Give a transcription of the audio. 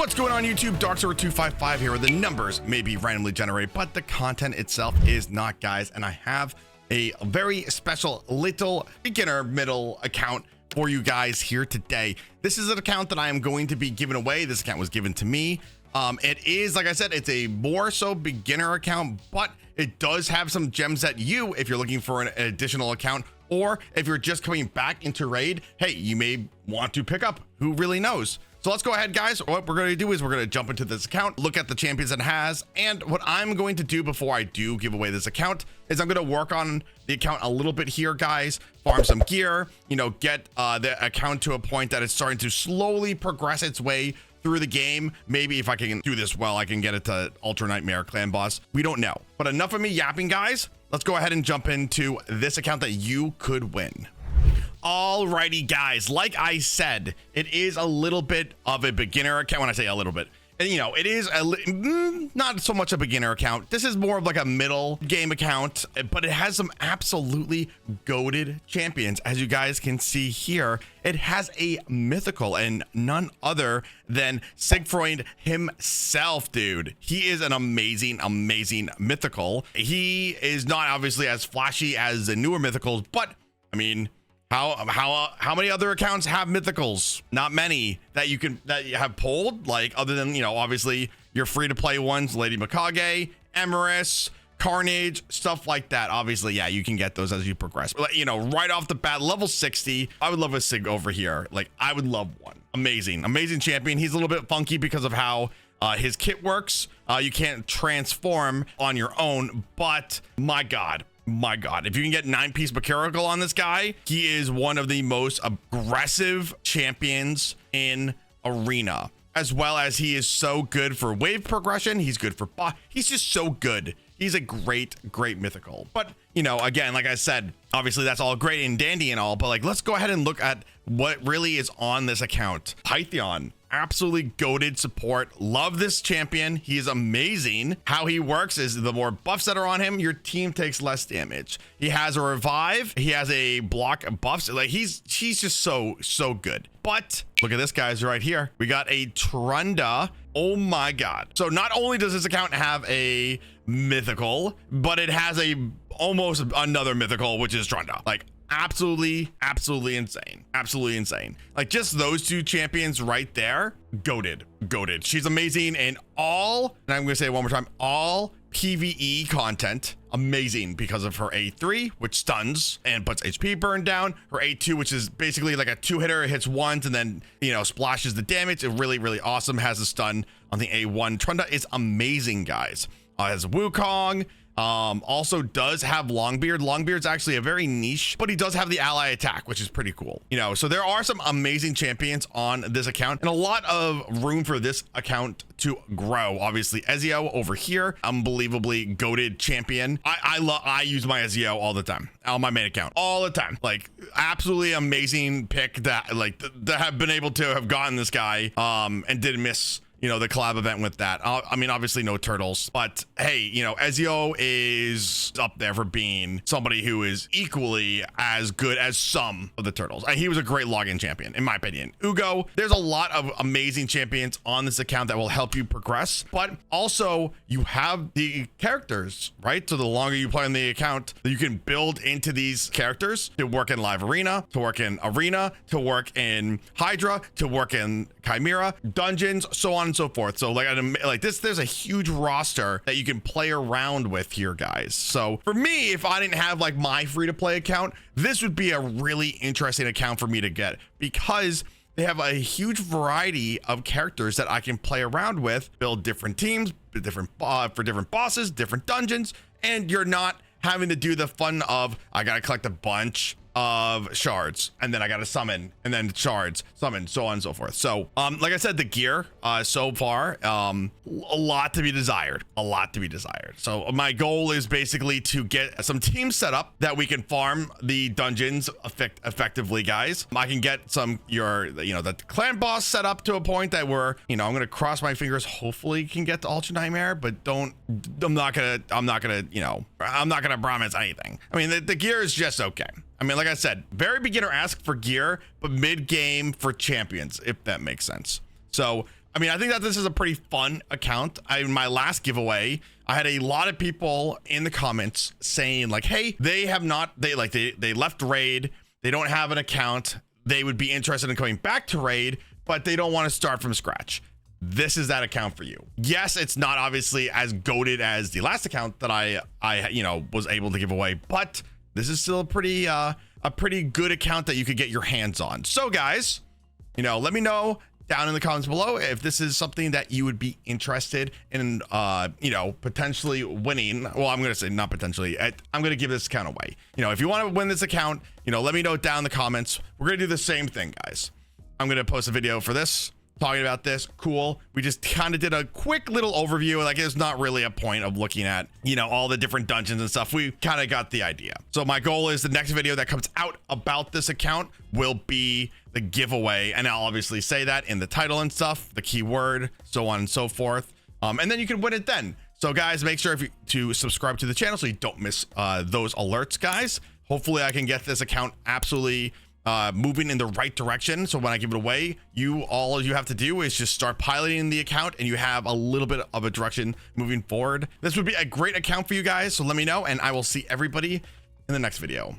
What's going on YouTube? Darkser255 here, where the numbers may be randomly generated, but the content itself is not, guys. And I have a very special little beginner middle account for you guys here today. This is an account that I am going to be giving away. This account was given to me. It is, like I said, it's a more so beginner account, but it does have some gems that you, if you're looking for an additional account, or if you're just coming back into raid, hey, you may want to pick up. Who really knows? So let's go ahead, guys. What we're going to do is we're going to jump into this account, look at the champions it has, and what I'm going to do before I do give away this account is I'm going to work on the account a little bit here, guys, farm some gear, you know, get the account to a point that it's starting to slowly progress its way through the game. Maybe if I can do this well, I can get it to Ultra Nightmare Clan Boss. We don't know. But enough of me yapping, guys. Let's go ahead and jump into this account that you could win. Alrighty, guys, like I said, it is a little bit of a beginner account. When I say a little bit, and you know, it is not so much a beginner account. This is more of like a middle game account, but it has some absolutely goated champions. As you guys can see here, it has a mythical and none other than Siegfrund himself, dude. He is an amazing mythical. He is not obviously as flashy as the newer mythicals, but I mean, how many other accounts have mythicals? Not many that you have pulled, like, other than, you know, obviously your free to play ones, Lady Mikage, Emerus, Carnage, stuff like that. Obviously, yeah, you can get those as you progress. But, you know, right off the bat, level 60, I would love a Sig over here. Like, I would love one. Amazing champion. He's a little bit funky because of how his kit works. You can't transform on your own, but my God, if you can get 9-piece mechanical on this guy, he is one of the most aggressive champions in arena, as well as he is so good for wave progression. He's good for he's just so good. He's a great mythical. But, you know, again, like I said, obviously that's all great and dandy and all, but like, let's go ahead and look at what really is on this account. Pythion, absolutely goated support. Love this champion. He is amazing. How he works is the more buffs that are on him, your team takes less damage. He has a revive. He has a block buffs. Like, he's just so good. But look at this, guys, right here. We got a Trunda. Oh my God. So not only does this account have a mythical, but it has a almost another mythical, which is Trunda. Like, absolutely insane. Like, just those two champions right there, goated. She's amazing in all, and I'm gonna say it one more time, all PvE content. Amazing because of her A3, which stuns and puts HP burn down. Her A2, which is basically like a 2-hitter, hits once and then, you know, splashes the damage. It really awesome. Has a stun on the A1. Trunda is amazing, guys. Has Wukong. Also does have Longbeard. Longbeard's actually a very niche, but he does have the ally attack, which is pretty cool. You know, so there are some amazing champions on this account and a lot of room for this account to grow. Obviously, Ezio over here, unbelievably goated champion. I use my Ezio all the time on my main account, all the time. Like, absolutely amazing pick that that have been able to have gotten this guy and didn't miss, you know, the collab event with that. I mean, obviously no turtles, but hey, you know, Ezio is up there for being somebody who is equally as good as some of the turtles. And he was a great login champion, in my opinion. Ugo, there's a lot of amazing champions on this account that will help you progress, but also you have the characters, right? So the longer you play on the account, you can build into these characters to work in live arena, to work in arena, to work in Hydra, to work in Chimera, dungeons, so on and so forth. So like this, there's a huge roster that you can play around with here, guys. So for me, if I didn't have like my free to play account, this would be a really interesting account for me to get, because they have a huge variety of characters that I can play around with, build different teams, different for different bosses, different dungeons, and you're not having to do the fun of, I gotta collect a bunch of shards and then I gotta summon, and then shards, summon, so on and so forth. So like I said, the gear so far, a lot to be desired. So my goal is basically to get some teams set up that we can farm the dungeons effectively, guys. I can get the clan boss set up to a point that we're, you know, I'm gonna cross my fingers, hopefully can get to Ultra Nightmare, but I'm not gonna promise anything. I mean, the gear is just okay. I mean, like I said, very beginner-esque for gear, but mid-game for champions, if that makes sense. So I mean, I think that this is a pretty fun account. In my last giveaway, I had a lot of people in the comments saying like, hey, they left raid, they don't have an account, they would be interested in coming back to raid, but they don't want to start from scratch. This is that account for you. Yes, it's not obviously as goated as the last account that I was able to give away, but this is still a pretty good account that you could get your hands on. So guys, let me know down in the comments below if this is something that you would be interested in, potentially winning. Well, I'm going to say not potentially. I'm going to give this account away. If you want to win this account, let me know down in the comments. We're going to do the same thing, guys. I'm going to post a video for this, talking about this. Cool. We just kind of did a quick little overview. Like, there's not really a point of looking at, all the different dungeons and stuff. We kind of got the idea. So my goal is the next video that comes out about this account will be the giveaway. And I'll obviously say that in the title and stuff, the keyword, so on and so forth. And then you can win it then. So guys, make sure to subscribe to the channel so you don't miss those alerts, guys. Hopefully I can get this account absolutely moving in the right direction. So when I give it away, all you have to do is just start piloting the account and you have a little bit of a direction moving forward. This would be a great account for you guys. So let me know and I will see everybody in the next video.